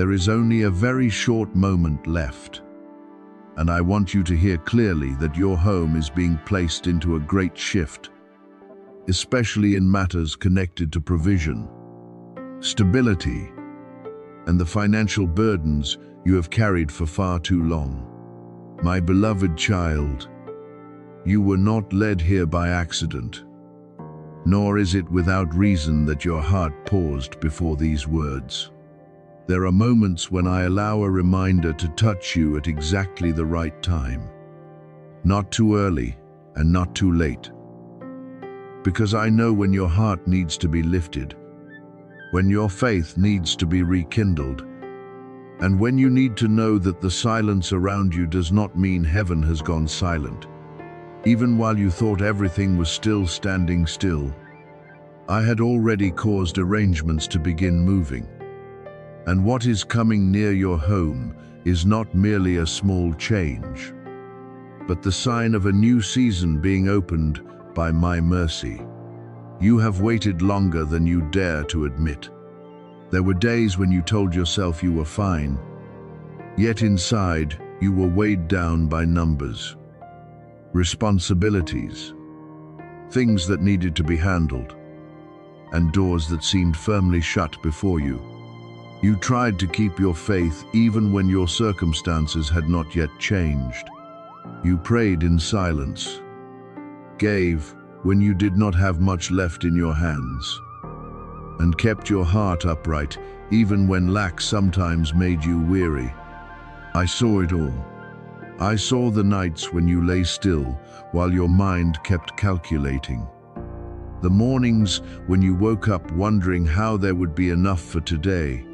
There is only a very short moment left, and I want you to hear clearly that your home is being placed into a great shift, especially in matters connected to provision, stability, and the financial burdens you have carried for far too long. My beloved child, you were not led here by accident, nor is it without reason that your heart paused before these words. There are moments when I allow a reminder to touch you at exactly the right time. Not too early and not too late. Because I know when your heart needs to be lifted, when your faith needs to be rekindled, and when you need to know that the silence around you does not mean heaven has gone silent. Even while you thought everything was still standing still, I had already caused arrangements to begin moving. And what is coming near your home is not merely a small change, but the sign of a new season being opened by my mercy. You have waited longer than you dare to admit. There were days when you told yourself you were fine, yet inside you were weighed down by numbers, responsibilities, things that needed to be handled, and doors that seemed firmly shut before you. You tried to keep your faith even when your circumstances had not yet changed. You prayed in silence, gave when you did not have much left in your hands, and kept your heart upright even when lack sometimes made you weary. I saw it all. I saw the nights when you lay still while your mind kept calculating. The mornings when you woke up wondering how there would be enough for today.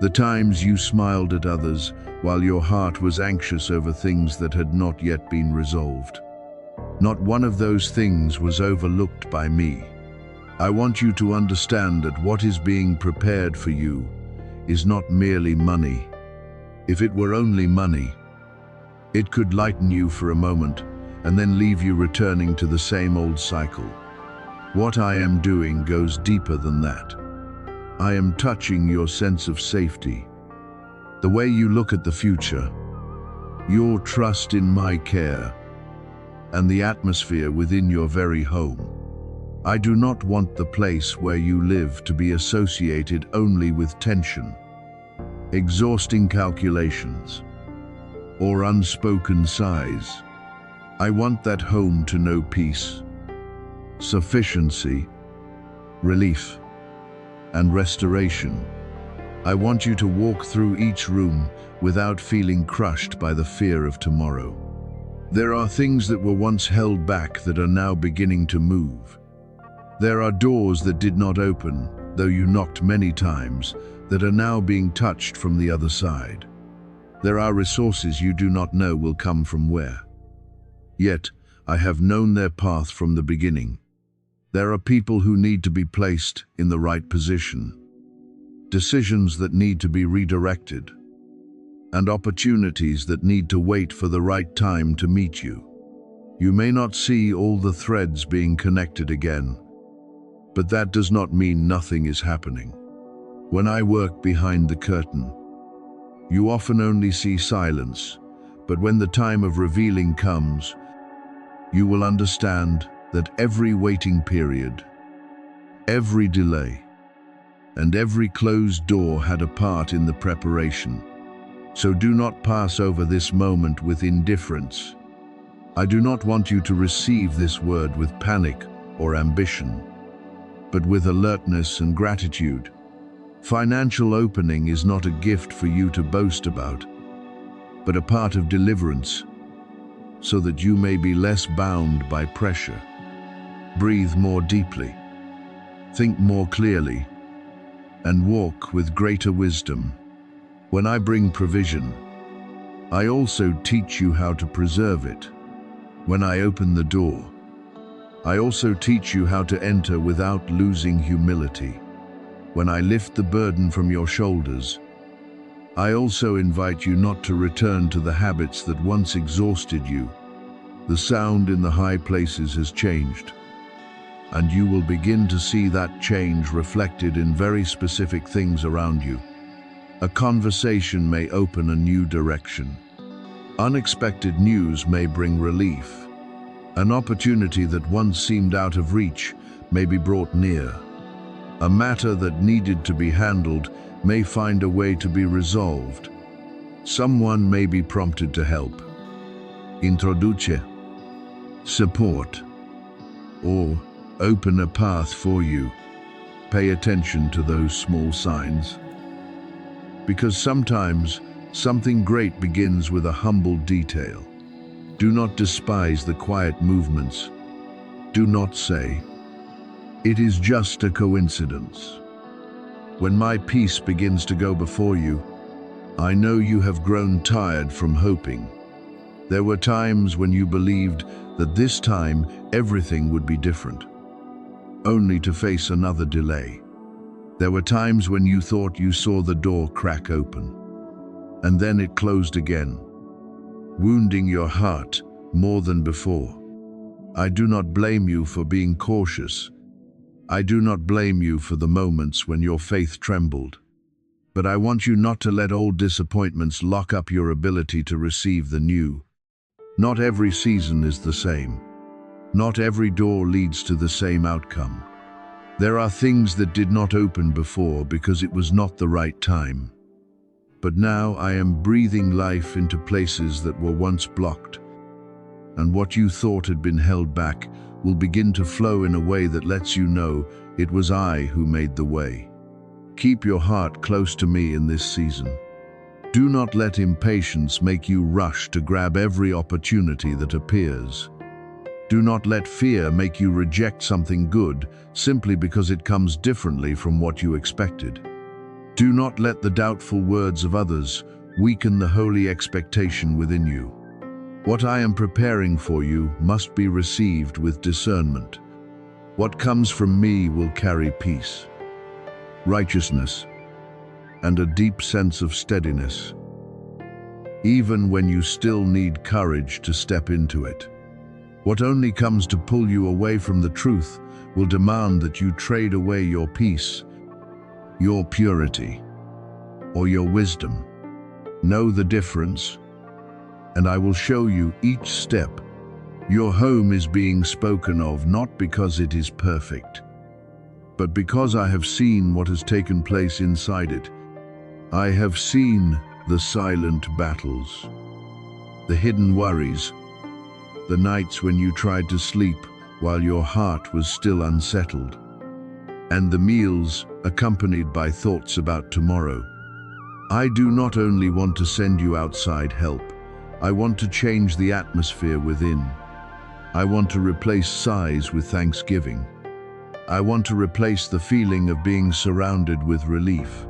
The times you smiled at others while your heart was anxious over things that had not yet been resolved. Not one of those things was overlooked by me. I want you to understand that what is being prepared for you is not merely money. If it were only money, it could lighten you for a moment and then leave you returning to the same old cycle. What I am doing goes deeper than that. I am touching your sense of safety, the way you look at the future, your trust in my care, and the atmosphere within your very home. I do not want the place where you live to be associated only with tension, exhausting calculations, or unspoken sighs. I want that home to know peace, sufficiency, relief, and restoration. I want you to walk through each room without feeling crushed by the fear of tomorrow. There are things that were once held back that are now beginning to move. There are doors that did not open, though you knocked many times, that are now being touched from the other side. There are resources you do not know will come from where. Yet, I have known their path from the beginning. There are people who need to be placed in the right position, decisions that need to be redirected, and opportunities that need to wait for the right time to meet you. You may not see all the threads being connected again, but that does not mean nothing is happening. When I work behind the curtain, you often only see silence, but when the time of revealing comes, you will understand that every waiting period, every delay, and every closed door had a part in the preparation. So do not pass over this moment with indifference. I do not want you to receive this word with panic or ambition, but with alertness and gratitude. Financial opening is not a gift for you to boast about, but a part of deliverance, so that you may be less bound by pressure. Breathe more deeply, think more clearly, and walk with greater wisdom. When I bring provision, I also teach you how to preserve it. When I open the door, I also teach you how to enter without losing humility. When I lift the burden from your shoulders, I also invite you not to return to the habits that once exhausted you. The sound in the high places has changed, and you will begin to see that change reflected in very specific things around you. A conversation may open a new direction. Unexpected news may bring relief. An opportunity that once seemed out of reach may be brought near. A matter that needed to be handled may find a way to be resolved. Someone may be prompted to help. Introduce, support, or open a path for you. Pay attention to those small signs. Because sometimes something great begins with a humble detail. Do not despise the quiet movements. Do not say, "It is just a coincidence." When my peace begins to go before you, I know you have grown tired from hoping. There were times when you believed that this time everything would be different, only to face another delay. There were times when you thought you saw the door crack open, and then it closed again, wounding your heart more than before. I do not blame you for being cautious. I do not blame you for the moments when your faith trembled. But I want you not to let old disappointments lock up your ability to receive the new. Not every season is the same. Not every door leads to the same outcome. There are things that did not open before because it was not the right time. But now I am breathing life into places that were once blocked. And what you thought had been held back will begin to flow in a way that lets you know it was I who made the way. Keep your heart close to me in this season. Do not let impatience make you rush to grab every opportunity that appears. Do not let fear make you reject something good simply because it comes differently from what you expected. Do not let the doubtful words of others weaken the holy expectation within you. What I am preparing for you must be received with discernment. What comes from me will carry peace, righteousness, and a deep sense of steadiness, even when you still need courage to step into it. What only comes to pull you away from the truth will demand that you trade away your peace, your purity, or your wisdom. Know the difference, and I will show you each step. Your home is being spoken of not because it is perfect, but because I have seen what has taken place inside it. I have seen the silent battles, the hidden worries, the nights when you tried to sleep while your heart was still unsettled, and the meals accompanied by thoughts about tomorrow. I do not only want to send you outside help, I want to change the atmosphere within. I want to replace sighs with thanksgiving. I want to replace the feeling of being surrounded with relief.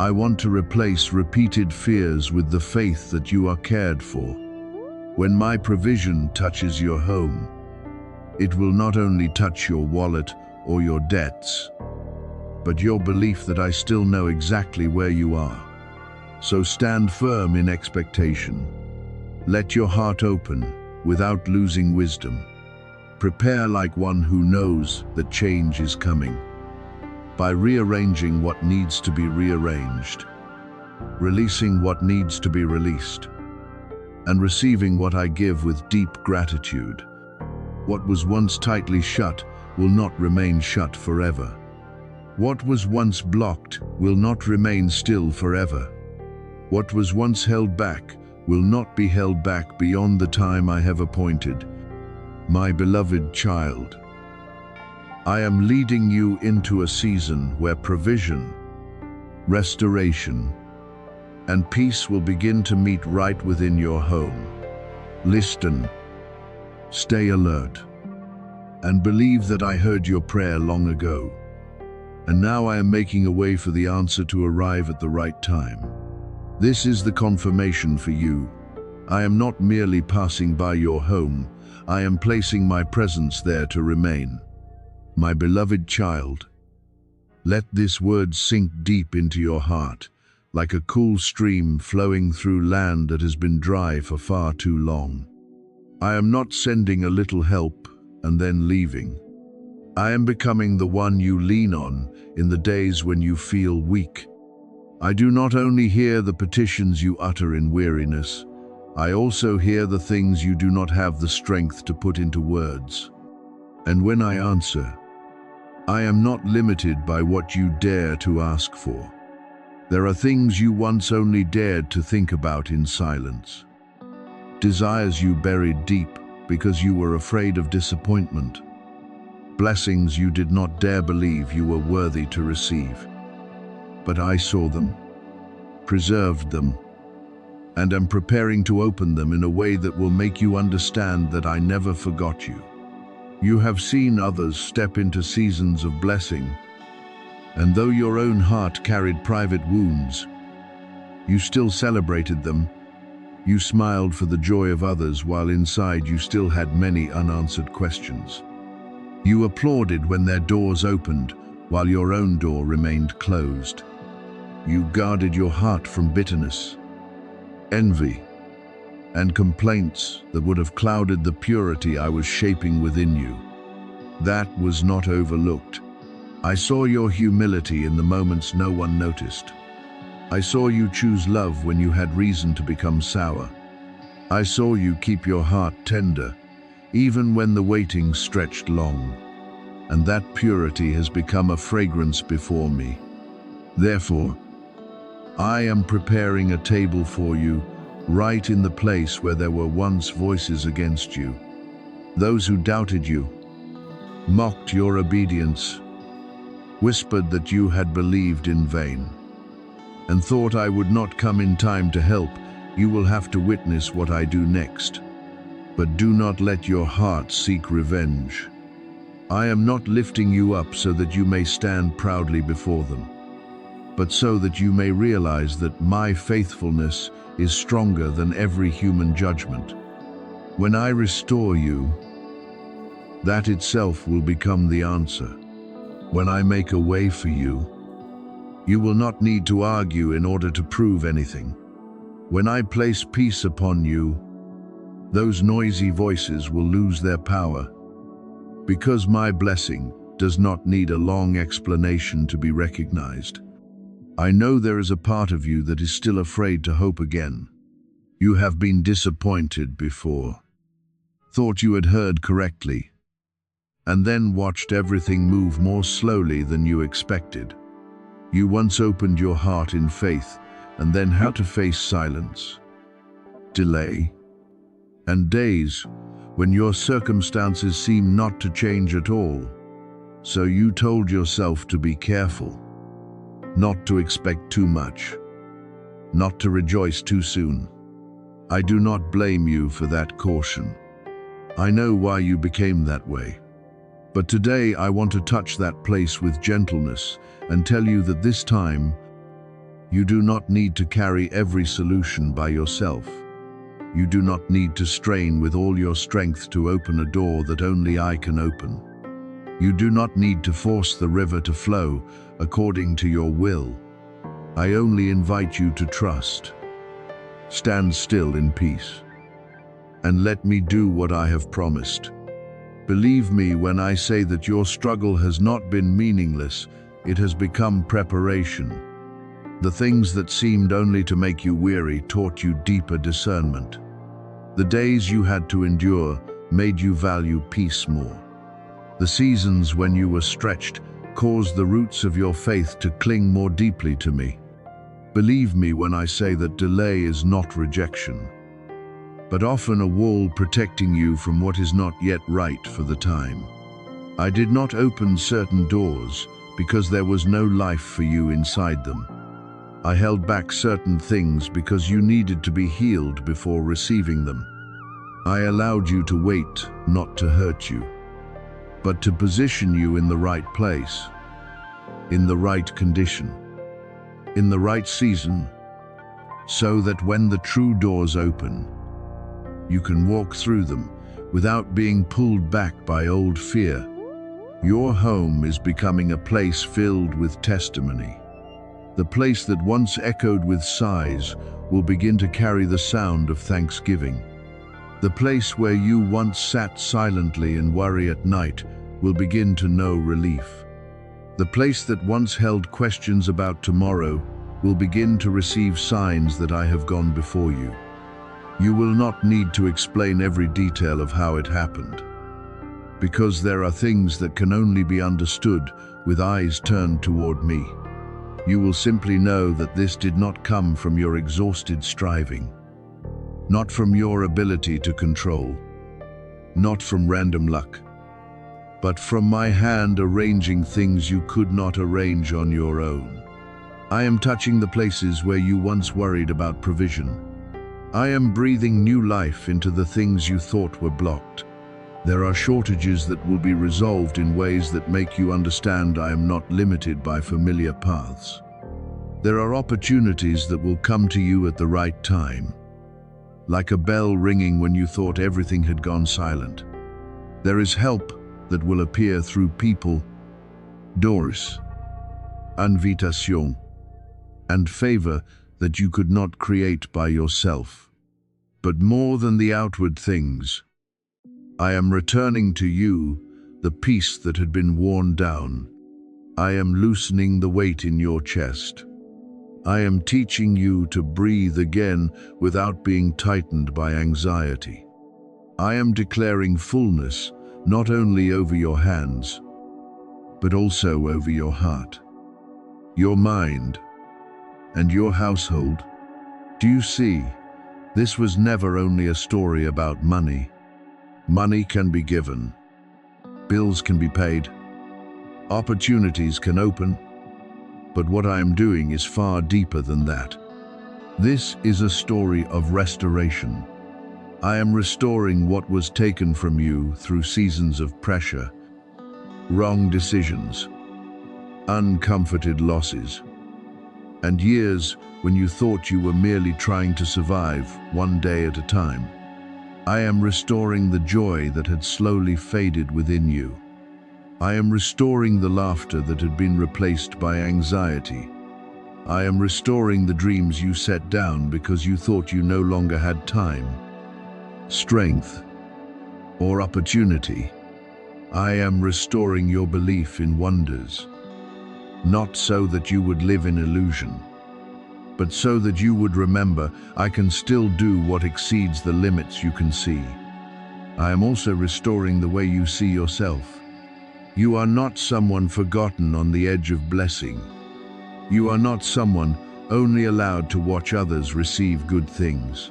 I want to replace repeated fears with the faith that you are cared for. When my provision touches your home, it will not only touch your wallet or your debts, but your belief that I still know exactly where you are. So stand firm in expectation. Let your heart open without losing wisdom. Prepare like one who knows that change is coming. By rearranging what needs to be rearranged, releasing what needs to be released, and receiving what I give with deep gratitude. What was once tightly shut will not remain shut forever. What was once blocked will not remain still forever. What was once held back will not be held back beyond the time I have appointed. My beloved child, I am leading you into a season where provision, restoration, and peace will begin to meet right within your home. Listen, stay alert, and believe that I heard your prayer long ago, and now I am making a way for the answer to arrive at the right time. This is the confirmation for you. I am not merely passing by your home, I am placing my presence there to remain. My beloved child, let this word sink deep into your heart, like a cool stream flowing through land that has been dry for far too long. I am not sending a little help and then leaving. I am becoming the one you lean on in the days when you feel weak, I do not only hear the petitions you utter in weariness, I also hear the things you do not have the strength to put into words. And when I answer, I am not limited by what you dare to ask for. There are things you once only dared to think about in silence. Desires you buried deep because you were afraid of disappointment. Blessings you did not dare believe you were worthy to receive. But I saw them, preserved them, and am preparing to open them in a way that will make you understand that I never forgot you. You have seen others step into seasons of blessing, and though your own heart carried private wounds, you still celebrated them. You smiled for the joy of others while inside you still had many unanswered questions. You applauded when their doors opened while your own door remained closed. You guarded your heart from bitterness, envy, and complaints that would have clouded the purity I was shaping within you. That was not overlooked. I saw your humility in the moments no one noticed. I saw you choose love when you had reason to become sour. I saw you keep your heart tender, even when the waiting stretched long. And that purity has become a fragrance before me. Therefore, I am preparing a table for you, right in the place where there were once voices against you. Those who doubted you, mocked your obedience, whispered that you had believed in vain, and thought I would not come in time to help. You will have to witness what I do next. But do not let your heart seek revenge. I am not lifting you up so that you may stand proudly before them, but so that you may realize that my faithfulness is stronger than every human judgment. When I restore you, that itself will become the answer. When I make a way for you, you will not need to argue in order to prove anything. When I place peace upon you, those noisy voices will lose their power, because my blessing does not need a long explanation to be recognized. I know there is a part of you that is still afraid to hope again. You have been disappointed before, thought you had heard correctly, and then watched everything move more slowly than you expected. You once opened your heart in faith and then had to face silence, delay, and days when your circumstances seemed not to change at all. So you told yourself to be careful, not to expect too much, not to rejoice too soon. I do not blame you for that caution. I know why you became that way. But today I want to touch that place with gentleness and tell you that this time, you do not need to carry every solution by yourself. You do not need to strain with all your strength to open a door that only I can open. You do not need to force the river to flow according to your will. I only invite you to trust. Stand still in peace, and let me do what I have promised. Believe me when I say that your struggle has not been meaningless, it has become preparation. The things that seemed only to make you weary taught you deeper discernment. The days you had to endure made you value peace more. The seasons when you were stretched caused the roots of your faith to cling more deeply to me. Believe me when I say that delay is not rejection, but often a wall protecting you from what is not yet right for the time. I did not open certain doors because there was no life for you inside them. I held back certain things because you needed to be healed before receiving them. I allowed you to wait, not to hurt you, but to position you in the right place, in the right condition, in the right season, so that when the true doors open, you can walk through them without being pulled back by old fear. Your home is becoming a place filled with testimony. The place that once echoed with sighs will begin to carry the sound of thanksgiving. The place where you once sat silently in worry at night will begin to know relief. The place that once held questions about tomorrow will begin to receive signs that I have gone before you. You will not need to explain every detail of how it happened, because there are things that can only be understood with eyes turned toward me. You will simply know that this did not come from your exhausted striving, not from your ability to control, not from random luck, but from my hand arranging things you could not arrange on your own. I am touching the places where you once worried about provision. I am breathing new life into the things you thought were blocked. There are shortages that will be resolved in ways that make you understand I am not limited by familiar paths. There are opportunities that will come to you at the right time, like a bell ringing when you thought everything had gone silent. There is help that will appear through people, doors, invitation, and favor that you could not create by yourself. But more than the outward things, I am returning to you the peace that had been worn down. I am loosening the weight in your chest. I am teaching you to breathe again without being tightened by anxiety. I am declaring fullness not only over your hands, but also over your heart, your mind, and your household. Do you see? This was never only a story about money. Money can be given, bills can be paid, opportunities can open, but what I am doing is far deeper than that. This is a story of restoration. I am restoring what was taken from you through seasons of pressure, wrong decisions, uncomforted losses, and years when you thought you were merely trying to survive one day at a time. I am restoring the joy that had slowly faded within you. I am restoring the laughter that had been replaced by anxiety. I am restoring the dreams you set down because you thought you no longer had time, strength, or opportunity. I am restoring your belief in wonders, not so that you would live in illusion, but so that you would remember I can still do what exceeds the limits you can see. I am also restoring the way you see yourself. You are not someone forgotten on the edge of blessing. You are not someone only allowed to watch others receive good things.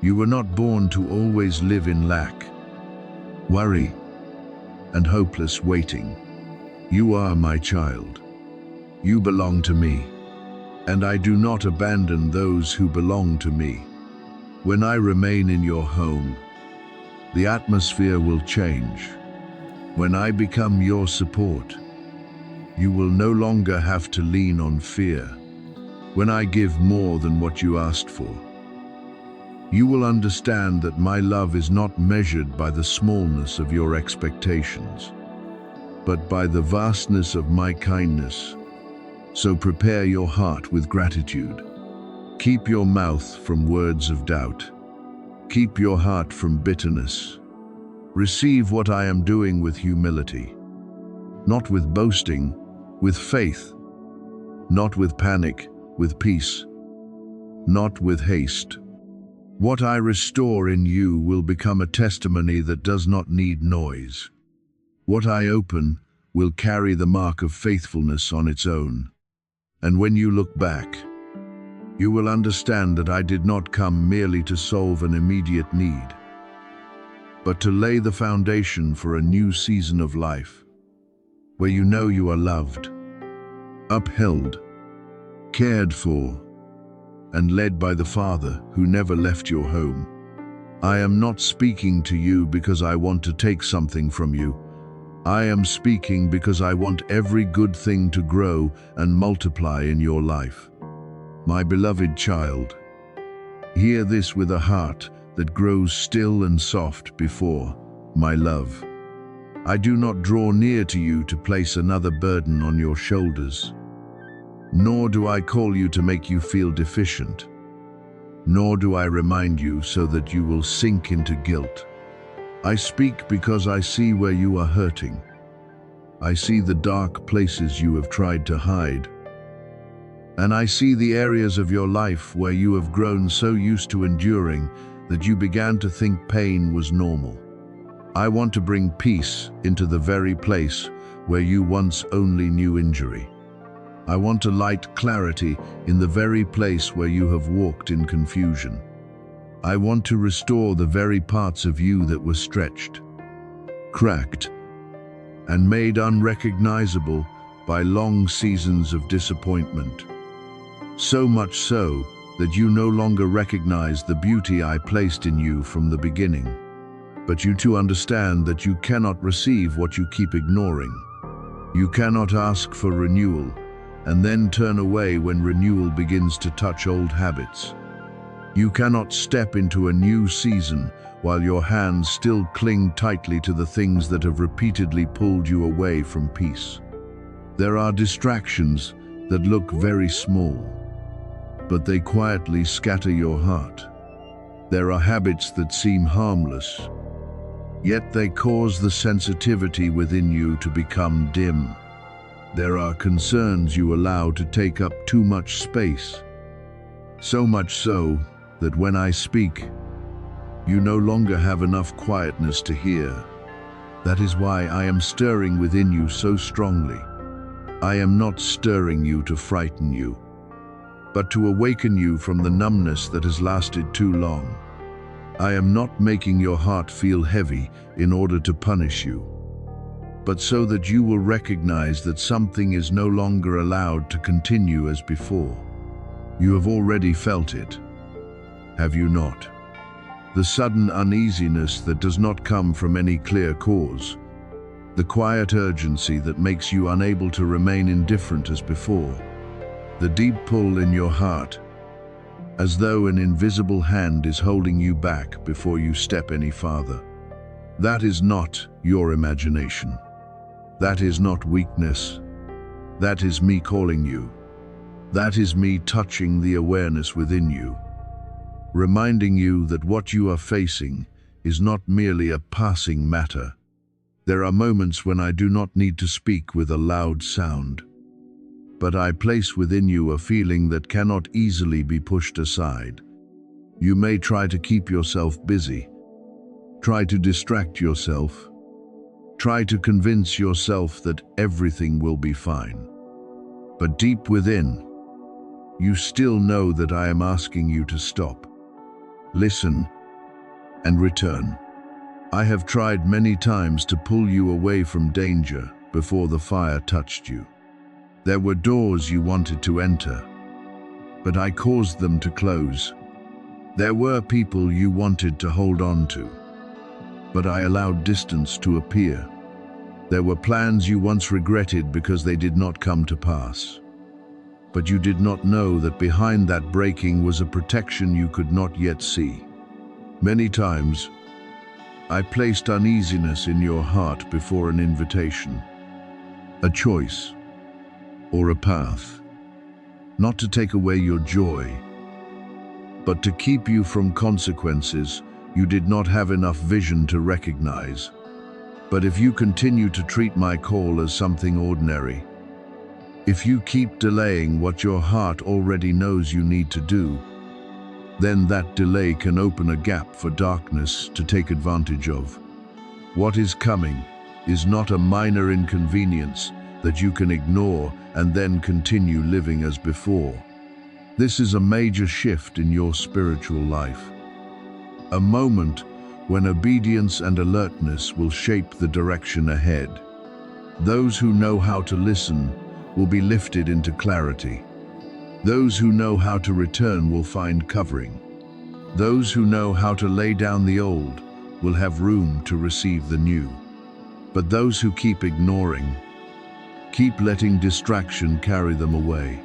You were not born to always live in lack, worry, and hopeless waiting. You are my child. You belong to me, and I do not abandon those who belong to me. When I remain in your home, the atmosphere will change. When I become your support, you will no longer have to lean on fear. When I give more than what you asked for, you will understand that my love is not measured by the smallness of your expectations, but by the vastness of my kindness. So prepare your heart with gratitude. Keep your mouth from words of doubt. Keep your heart from bitterness. Receive what I am doing with humility, not with boasting, with faith, not with panic, with peace, not with haste. What I restore in you will become a testimony that does not need noise. What I open will carry the mark of faithfulness on its own. And when you look back, you will understand that I did not come merely to solve an immediate need, but to lay the foundation for a new season of life, where you know you are loved, upheld, cared for, and led by the Father who never left your home. I am not speaking to you because I want to take something from you. I am speaking because I want every good thing to grow and multiply in your life. My beloved child, hear this with a heart that grows still and soft before my love. I do not draw near to you to place another burden on your shoulders, nor do I call you to make you feel deficient, nor do I remind you so that you will sink into guilt. I speak because I see where you are hurting. I see the dark places you have tried to hide, And I see the areas of your life where you have grown so used to enduring that you began to think pain was normal. I want to bring peace into the very place where you once only knew injury. I want to light clarity in the very place where you have walked in confusion. I want to restore the very parts of you that were stretched, cracked, and made unrecognizable by long seasons of disappointment. So much so that you no longer recognize the beauty I placed in you from the beginning. But you too understand that you cannot receive what you keep ignoring. You cannot ask for renewal and then turn away when renewal begins to touch old habits. You cannot step into a new season while your hands still cling tightly to the things that have repeatedly pulled you away from peace. There are distractions that look very small, but they quietly scatter your heart. There are habits that seem harmless, yet they cause the sensitivity within you to become dim. There are concerns you allow to take up too much space, so much so that when I speak, you no longer have enough quietness to hear. That is why I am stirring within you so strongly. I am not stirring you to frighten you, but to awaken you from the numbness that has lasted too long. I am not making your heart feel heavy in order to punish you, but so that you will recognize that something is no longer allowed to continue as before. You have already felt it, have you not? The sudden uneasiness that does not come from any clear cause, the quiet urgency that makes you unable to remain indifferent as before, the deep pull in your heart, as though an invisible hand is holding you back before you step any farther. That is not your imagination. That is not weakness. That is me calling you. That is me touching the awareness within you, reminding you that what you are facing is not merely a passing matter. There are moments when I do not need to speak with a loud sound, but I place within you a feeling that cannot easily be pushed aside. You may try to keep yourself busy, try to distract yourself, try to convince yourself that everything will be fine. But deep within, you still know that I am asking you to stop, listen, and return. I have tried many times to pull you away from danger before the fire touched you. There were doors you wanted to enter, but I caused them to close. There were people you wanted to hold on to, but I allowed distance to appear. There were plans you once regretted because they did not come to pass. But you did not know that behind that breaking was a protection you could not yet see. Many times, I placed uneasiness in your heart before an invitation, a choice, or a path, not to take away your joy, but to keep you from consequences you did not have enough vision to recognize. But if you continue to treat my call as something ordinary, if you keep delaying what your heart already knows you need to do, then that delay can open a gap for darkness to take advantage of. What is coming is not a minor inconvenience that you can ignore and then continue living as before. This is a major shift in your spiritual life. A moment when obedience and alertness will shape the direction ahead. Those who know how to listen will be lifted into clarity. Those who know how to return will find covering. Those who know how to lay down the old will have room to receive the new. But those who keep ignoring, keep letting distraction carry them away,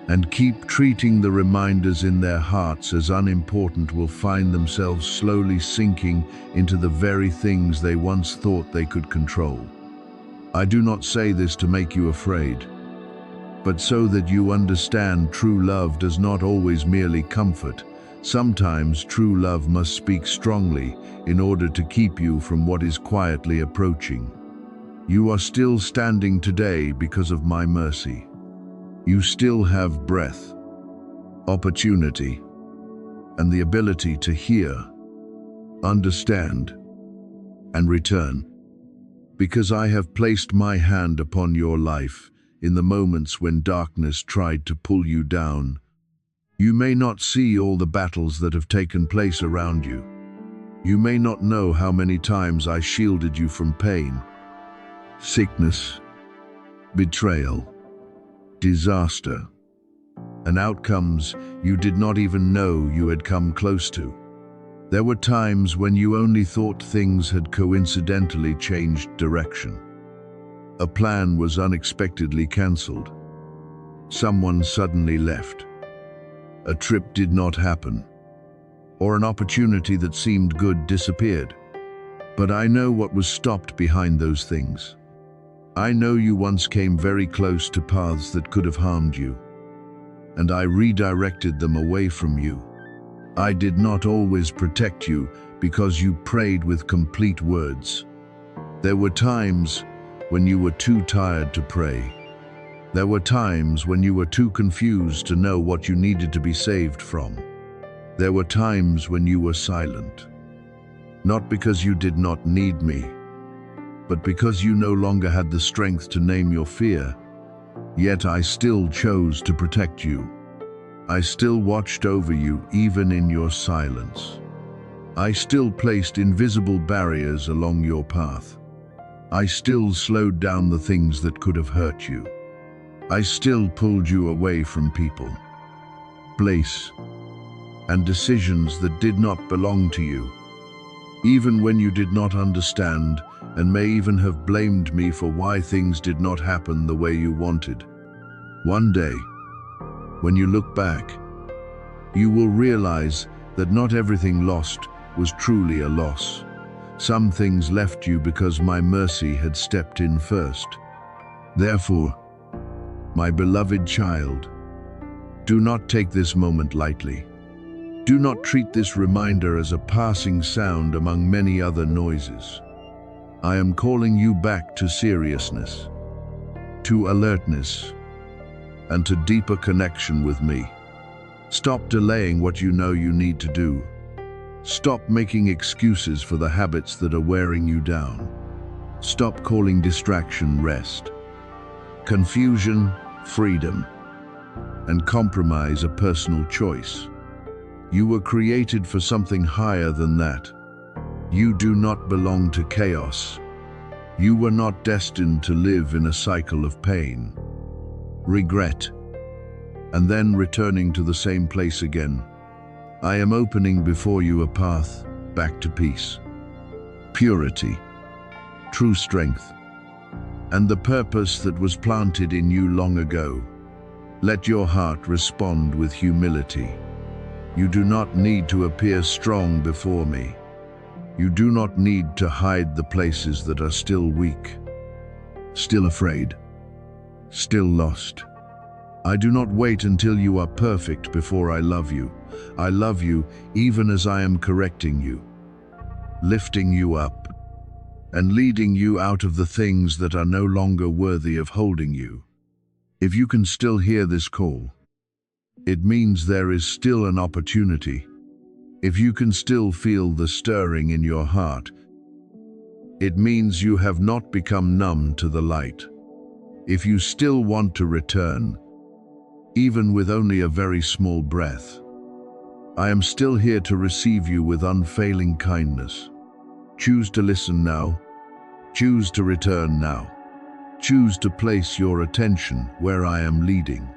and keep treating the reminders in their hearts as unimportant will find themselves slowly sinking into the very things they once thought they could control. I do not say this to make you afraid, but so that you understand true love does not always merely comfort. Sometimes true love must speak strongly in order to keep you from what is quietly approaching. You are still standing today because of my mercy. You still have breath, opportunity, and the ability to hear, understand, and return. Because I have placed my hand upon your life in the moments when darkness tried to pull you down. You may not see all the battles that have taken place around you. You may not know how many times I shielded you from pain, sickness, betrayal, disaster, and outcomes you did not even know you had come close to. There were times when you only thought things had coincidentally changed direction. A plan was unexpectedly cancelled. Someone suddenly left. A trip did not happen, or an opportunity that seemed good disappeared. But I know what was stopped behind those things. I know you once came very close to paths that could have harmed you, and I redirected them away from you. I did not always protect you because you prayed with complete words. There were times when you were too tired to pray. There were times when you were too confused to know what you needed to be saved from. There were times when you were silent. Not because you did not need me, but because you no longer had the strength to name your fear. Yet I still chose to protect you. I still watched over you even in your silence. I still placed invisible barriers along your path. I still slowed down the things that could have hurt you. I still pulled you away from people, place, and decisions that did not belong to you. Even when you did not understand and may even have blamed me for why things did not happen the way you wanted. One day, when you look back, you will realize that not everything lost was truly a loss. Some things left you because my mercy had stepped in first. Therefore, my beloved child, do not take this moment lightly. Do not treat this reminder as a passing sound among many other noises. I am calling you back to seriousness, to alertness, and to deeper connection with me. Stop delaying what you know you need to do. Stop making excuses for the habits that are wearing you down. Stop calling distraction rest, confusion freedom, and compromise a personal choice. You were created for something higher than that. You do not belong to chaos. You were not destined to live in a cycle of pain, regret, and then returning to the same place again. I am opening before you a path back to peace, purity, true strength, and the purpose that was planted in you long ago. Let your heart respond with humility. You do not need to appear strong before me. You do not need to hide the places that are still weak, still afraid, still lost. I do not wait until you are perfect before I love you. I love you even as I am correcting you, lifting you up, and leading you out of the things that are no longer worthy of holding you. If you can still hear this call, it means there is still an opportunity. If you can still feel the stirring in your heart, it means you have not become numb to the light. If you still want to return, even with only a very small breath, I am still here to receive you with unfailing kindness. Choose to listen now. Choose to return now. Choose to place your attention where I am leading.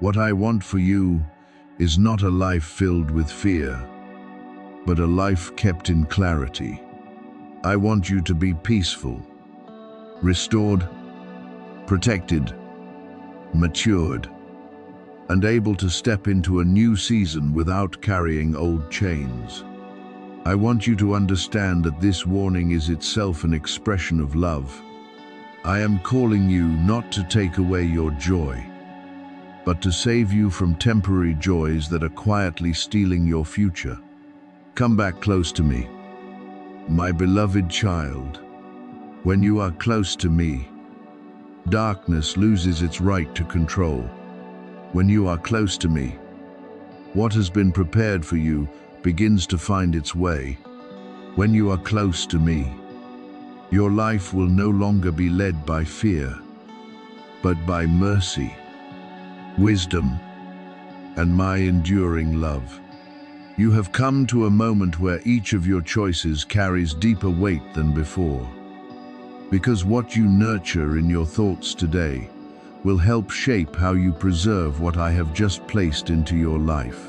What I want for you is not a life filled with fear, but a life kept in clarity. I want you to be peaceful, restored, protected, matured, and able to step into a new season without carrying old chains. I want you to understand that this warning is itself an expression of love. I am calling you not to take away your joy, but to save you from temporary joys that are quietly stealing your future. Come back close to me, my beloved child. When you are close to me, darkness loses its right to control. When you are close to me, what has been prepared for you begins to find its way. When you are close to me, your life will no longer be led by fear, but by mercy, wisdom, and my enduring love. You have come to a moment where each of your choices carries deeper weight than before, because what you nurture in your thoughts today will help shape how you preserve what I have just placed into your life.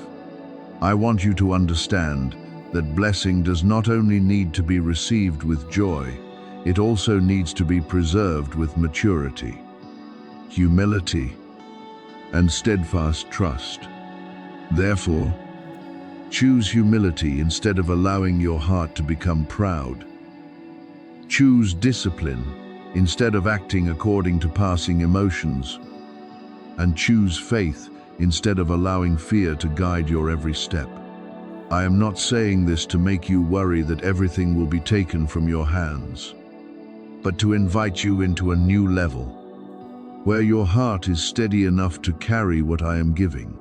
I want you to understand that blessing does not only need to be received with joy, it also needs to be preserved with maturity, humility, and steadfast trust. Therefore, choose humility instead of allowing your heart to become proud. Choose discipline instead of acting according to passing emotions. And choose faith instead of allowing fear to guide your every step. I am not saying this to make you worry that everything will be taken from your hands, but to invite you into a new level, where your heart is steady enough to carry what I am giving.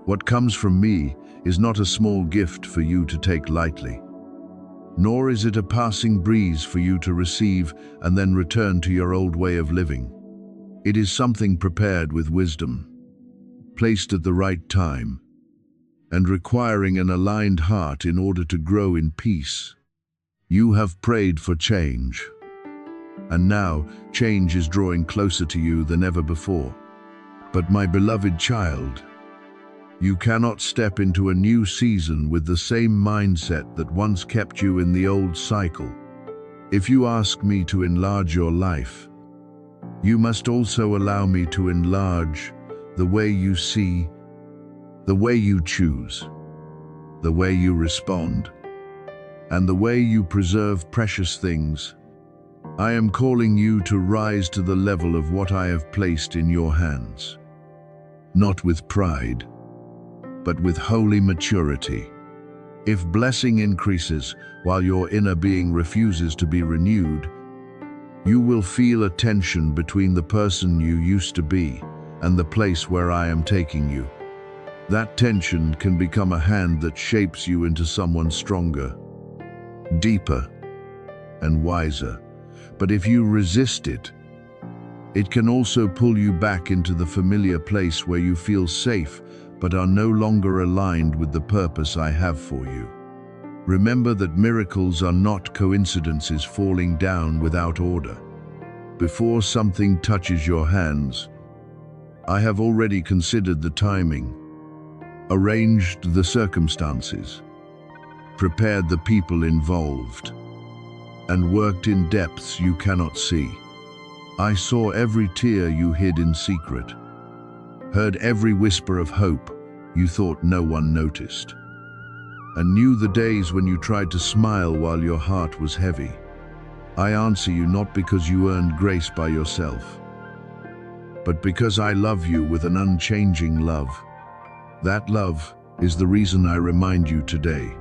What comes from me is not a small gift for you to take lightly, nor is it a passing breeze for you to receive and then return to your old way of living. It is something prepared with wisdom, placed at the right time, and requiring an aligned heart in order to grow in peace. You have prayed for change, and now change is drawing closer to you than ever before. But my beloved child, you cannot step into a new season with the same mindset that once kept you in the old cycle. If you ask me to enlarge your life, you must also allow me to enlarge the way you see, the way you choose, the way you respond, and the way you preserve precious things. I am calling you to rise to the level of what I have placed in your hands, not with pride, but with holy maturity. If blessing increases while your inner being refuses to be renewed, you will feel a tension between the person you used to be and the place where I am taking you. That tension can become a hand that shapes you into someone stronger, deeper, and wiser. But if you resist it, it can also pull you back into the familiar place where you feel safe but are no longer aligned with the purpose I have for you. Remember that miracles are not coincidences falling down without order. Before something touches your hands, I have already considered the timing, arranged the circumstances, prepared the people involved, and worked in depths you cannot see. I saw every tear you hid in secret, heard every whisper of hope you thought no one noticed, and knew the days when you tried to smile while your heart was heavy. I answer you not because you earned grace by yourself, but because I love you with an unchanging love. That love is the reason I remind you today,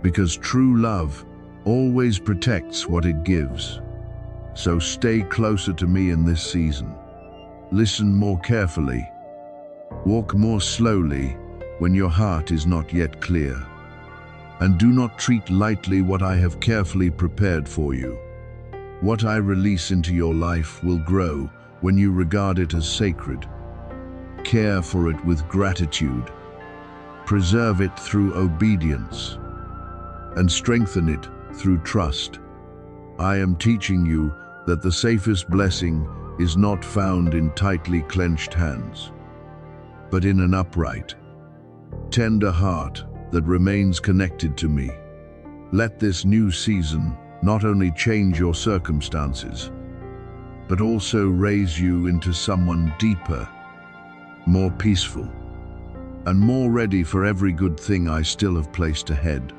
because true love always protects what it gives. So stay closer to me in this season. Listen more carefully. Walk more slowly when your heart is not yet clear. And do not treat lightly what I have carefully prepared for you. What I release into your life will grow when you regard it as sacred. Care for it with gratitude. Preserve it through obedience. And strengthen it through trust. I am teaching you that the safest blessing is not found in tightly clenched hands, but in an upright, tender heart that remains connected to me. Let this new season not only change your circumstances, but also raise you into someone deeper, more peaceful, and more ready for every good thing I still have placed ahead.